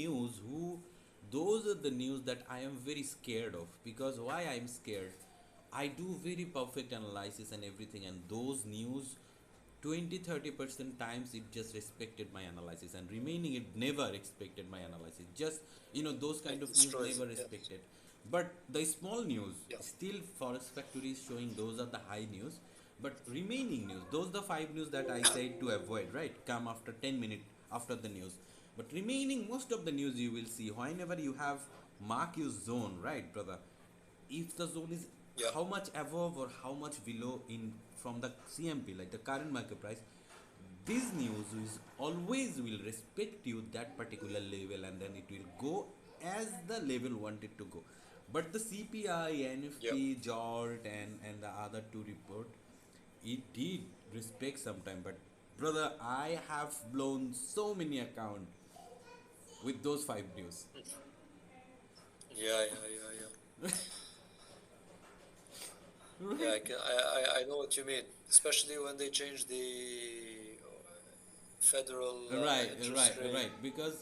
news who those are the news that I am very scared of. Because why I'm scared, I do very perfect analysis and everything, and those news 20-30% times it just respected my analysis, and remaining it never respected my analysis. Just those kind It of news destroys never it. Yes. respected. But the small news Yeah. still forex factory is showing those are the high news. But remaining news, those the five news that I said to avoid, right, come after 10 minutes after the news. But remaining most of the news you will see whenever you have mark your zone, right, brother. If the zone is Yeah. how much above or how much below in from the CMP, like the current market price, this news is always will respect you that particular level, and then it will go as the level wanted to go. But the CPI, Yeah. NFP, JOLT, and the other two report, it did respect sometime. But brother, I have blown so many account with those five news. Yeah. Yeah. Yeah. Yeah. Yeah. Right. I know what you mean. Especially when they change the federal Right, interest right, rate. right. Because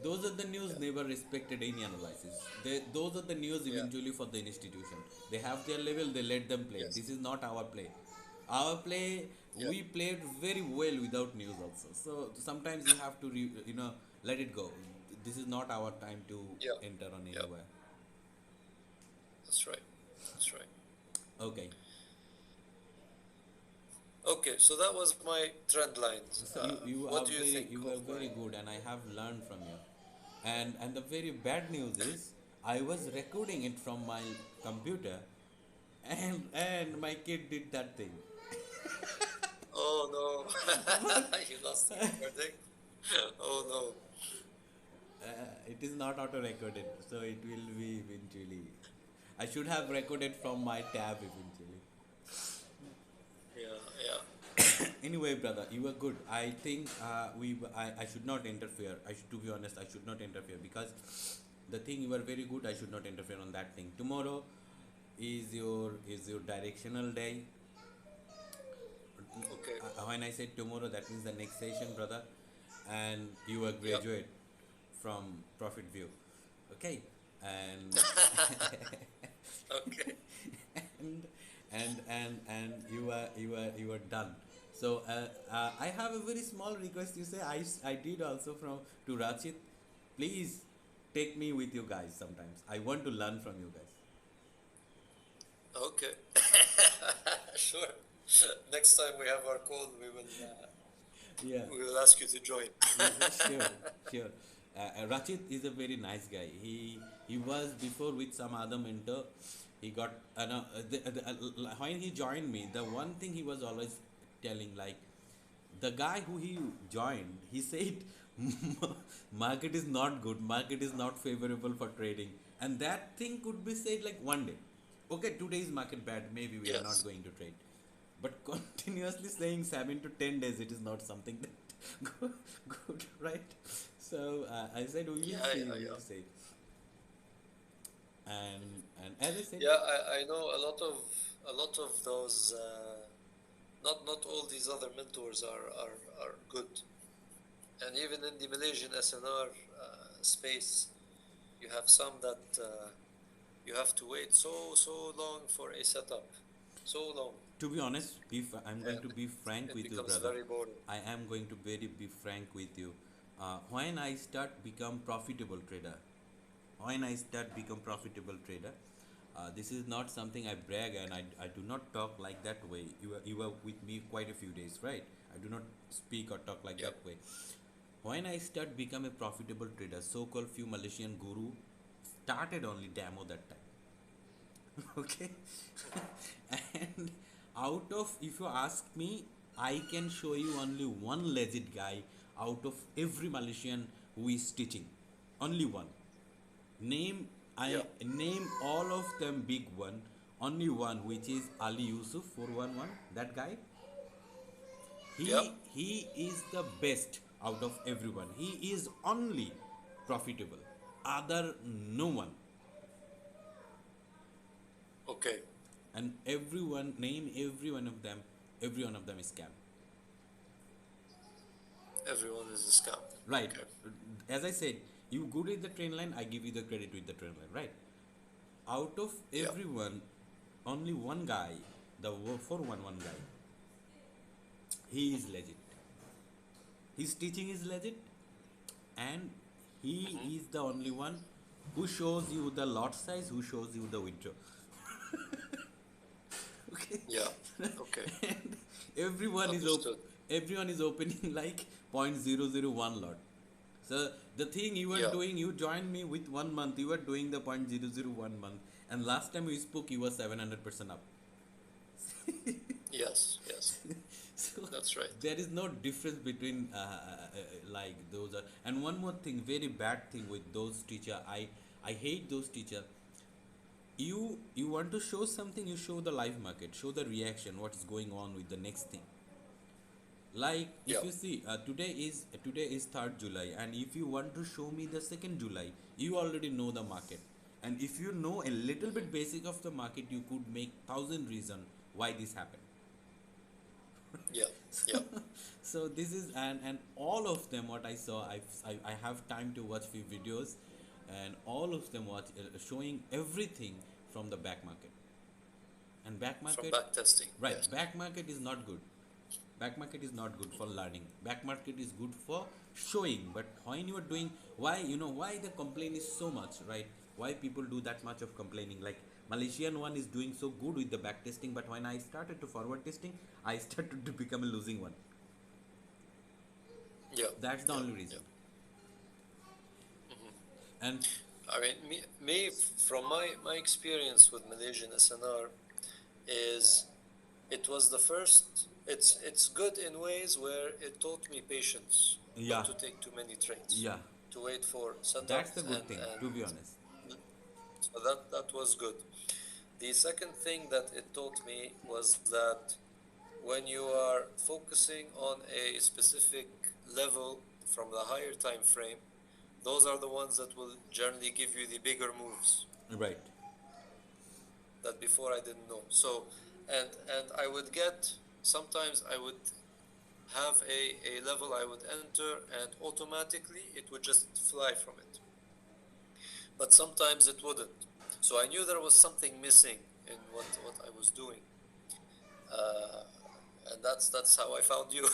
those are the news Yeah. never respected any analysis. Those are the news Yeah. eventually for the institution. They have their level, they let them play. Yes. This is not our play. Our play, Yeah. we played very well without news also. So sometimes you have to, let it go. This is not our time to Yeah. enter on Yeah. anywhere. That's right. That's right. Okay. Okay. So that was my trend lines. So you What are do you very think you of are my? very good, and I have learned from you. And the very bad news is I was recording it from my computer, and my kid did that thing. Oh no! You lost the recording. Oh no! It is not auto recorded, so it will be eventually. I should have recorded from my tab eventually. Yeah. Yeah. Anyway, brother, you were good. I think I should not interfere. To be honest, I should not interfere because the thing you were very good. I should not interfere on that thing. Tomorrow is your directional day. Okay. When I said tomorrow, that means the next session, brother, and you are Yeah. graduate from Profit View, okay, and Okay. and and you are done. So I have a very small request. You say I did also from to Rachit. Please take me with you guys sometimes. I want to learn from you guys. Okay. Sure. Next time we have our call, Yeah. we will ask you to join. Sure, sure. Rachit is a very nice guy. He was before with some other mentor. He got no, when he joined me, the one thing he was always telling, like, the guy who he joined, he said market is not good, market is not favorable for trading, and that thing could be said like one day. Okay, today is market bad, maybe we are not Yes. going to trade. But continuously saying 7 to 10 days, it is not something that good, good, right? So I said we Yeah. will see, Yeah. we Yeah. will see. And as I said, Yeah. I know a lot of those. Not all these other mentors are good, and even in the Malaysian SNR space, you have some that you have to wait so long for a setup, so long, to be honest, if I'm going and to be frank it with you, becomes brother, very boring. I am going to very be frank with you. When I start become profitable trader, when I start become profitable trader, this is not something I brag, and I do not talk like that way. You were with me quite a few days, right? I do not speak or talk like Yep. that way. When I start become a profitable trader, so-called few Malaysian guru started only demo that time. Okay. And out of, if you ask me, I can show you only one legit guy out of every Malaysian who is teaching. Only one. Name, Yeah. I name all of them big one. Only one, which is Ali Yusuf 411. That guy, Yep. he is the best out of everyone. He is only profitable. Other no one. Okay. And everyone, name every one of them. Every one of them is scam. Everyone is a scam. Right. Okay. As I said, You good with the trend line, I give you the credit with the trend line, right? Out of Yeah. everyone, only one guy, the 411 guy, he is legit. His teaching is legit, and he Hmm. is the only one who shows you the lot size, who shows you the withdraw. Okay. Yeah. Okay. And everyone is Understood. everyone is opening like 0.001 lot. So the thing you were Yeah. doing, you joined me with 1 month, you were doing the 0.001 month, and last time we spoke you were 700% up. Yes. Yes. So That's right. there is no difference between like those are. And one more thing, very bad thing with those teacher, I hate those teacher. You want to show something, you show the live market, show the reaction, what is going on with the next thing. Like Yeah. if you see today is 3rd July, and if you want to show me the 2nd July, you already know the market. And if you know a little Hmm. bit basic of the market, you could make 1,000 reason why this happened. Yeah. So, Yeah. so this is, and all of them what I saw, I have time to watch few videos, and all of them watch showing everything from the back market. And back From market, back testing. right, Yes. back market is not good. Back market is not good for learning. Back market is good for showing. But when you are doing, why, why the complaint is so much, right? Why people do that much of complaining? Like Malaysian one is doing so good with the back testing, but when I started to forward testing, I started to become a losing one. Yeah. That's the Yeah. only Yeah. reason. And I mean, from my experience with Malaysian SNR is it was the first. It's good in ways where it taught me patience, not yeah, to take too many trades, yeah, to wait for that's setups, the good thing, to be honest. so that was good. The second thing that it taught me was that when you are focusing on a specific level from the higher time frame, those are the ones that will generally give you the bigger moves Right. that before I didn't know. So, and I would get sometimes I would have a level I would enter and automatically it would just fly from it. But sometimes it wouldn't. So I knew there was something missing in what I was doing. Uh, and that's how I found you.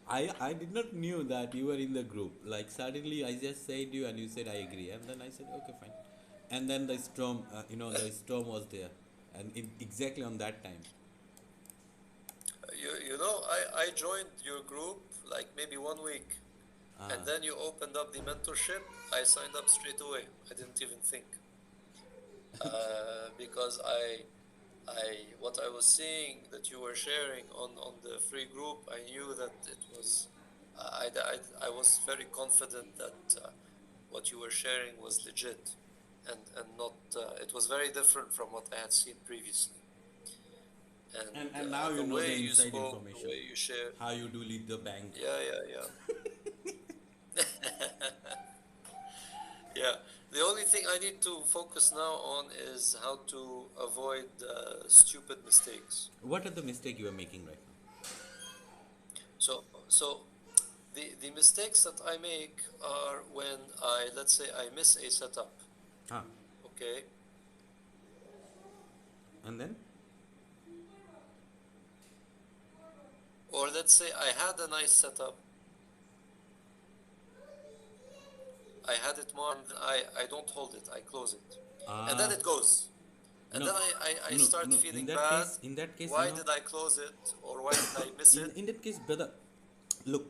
I did not knew that you were in the group. Like suddenly I just said you and you said I agree, and then I said okay fine, and then the storm, the storm was there, and exactly on that time. You know, I joined your group like maybe 1 week, and Ah, then you opened up the mentorship. I signed up straight away. I didn't even think because what I was seeing that you were sharing on the free group, I knew that it was. I was very confident that what you were sharing was legit, and not. It was very different from what I had seen previously, and now and you the know the way you inside spoke, the information, way you shared. how you do lead the bank. Yeah, yeah, yeah. Yeah. The only thing I need to focus now on is how to avoid stupid mistakes. What are the mistake you are making right So the mistakes that I make are when let's say I miss a setup, now? Ah, okay? and then Or let's say I had a nice setup, I had it more, and I don't hold it, I close it. And then ah, it goes. And no, then I no, start no. feeling bad. In that case, Why did I close it? Or why did I miss it? in that case, brother, look,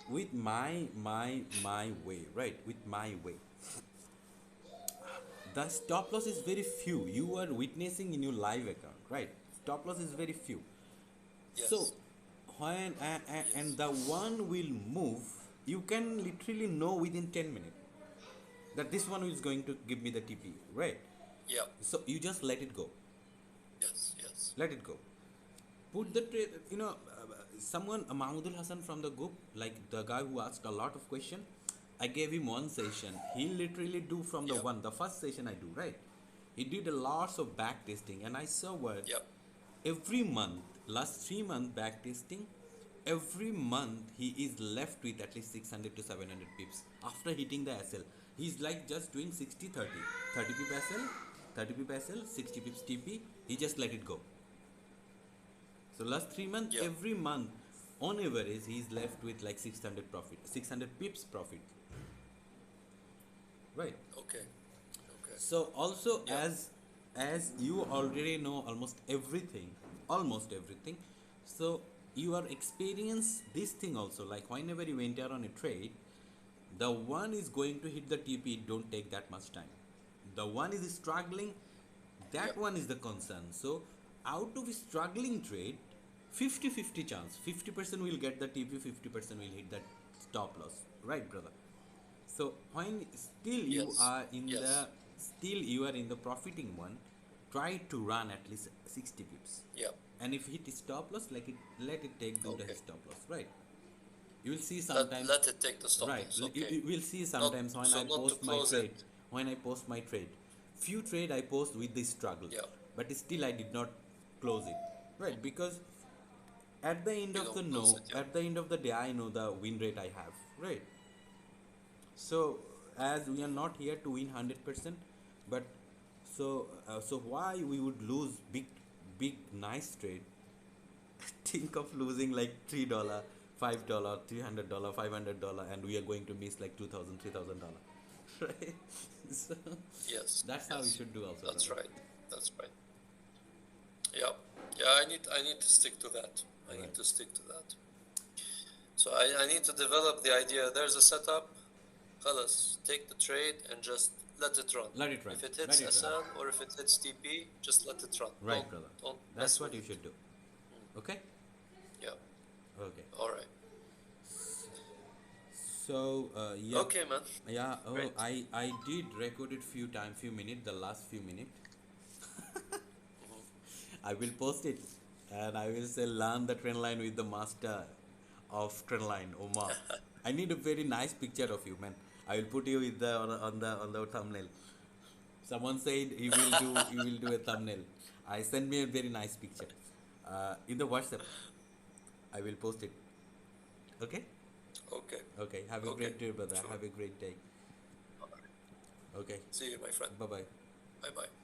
with my way, right? With my way, the stop loss is very few. You are witnessing in your live account, right? Stop loss is very few. So Yes. when and Yes. the one will move, you can literally know within 10 minutes that this one is going to give me the TP, right? Yeah. So you just let it go. Yes. Yes. Let it go. Put the trade, someone, Mahmudul Hassan from the group, like the guy who asked a lot of question, I gave him one session. He literally do from Yeah. the first session I do, right? He did a lots of back testing, and I saw what Yeah. every month, last 3 months back testing, every month he is left with at least 600 to 700 pips after hitting the SL. He's like just doing 60 30, 30 pip SL, 30 pip SL, 60 pips TP. He just let it go. So last 3 months, Yeah. every month, on average, he is left with like 600 profit, 600 pips profit, right? Okay. Okay. So also Yeah. as you already know almost everything. So you are experience this thing also. Like whenever you enter on a trade, the one is going to hit the TP. Don't take that much time. The one is struggling. Yeah. That one is the concern. So out of a struggling trade, 50-50 chance. 50% will get the TP. 50% will hit that stop loss. Right, brother? So when Yes. Yes. still you are in the profiting one, try to run at least 60 pips. Yeah. And if hit stop loss, like it let it take do the Okay. stop loss, right? You will see Let sometimes, let it take the stop right? loss. You, Okay. you will see Not sometimes when I so not to post my close trade, it. few trade I post with this struggle, Yeah. but still I did not close it, right? Because at the end You of the don't close no, it. Yeah. at the end of the day, I know the win rate I have, right? So as we are not here to win 100%, but so why we would lose big nice trade? Think of losing like $3, $5, $300, $500, and we are going to miss like 2,000, $3,000, right? So Yes. that's how we Yes. should do also, That's brother. right. That's right. Yeah. Yeah. I need to stick to that. I need Right, to stick to that. So I need to develop the idea. There's a setup. Colors. Take the trade and just let it run. let it run, If it let hits it run. SL or if it hits TP, just let it run. Right, brother. Don't That's mess what with you it. should do. Okay. Yeah. Okay. All right. So yeah, Okay, man. yeah. Oh, Great. I did record it few minutes, the last few minutes. Mhm. I will post it, and I will say learn the trend line with the master of trend line, Omar. I need a very nice picture of you, man. I will put you with the on the thumbnail. Someone said he will do a thumbnail. I send me a very nice picture, in the WhatsApp. I will post it. Okay. Okay. Okay. Have a Okay. great day, brother. Sure. Have a great day. All right. Okay. See you, my friend. Bye bye. Bye bye.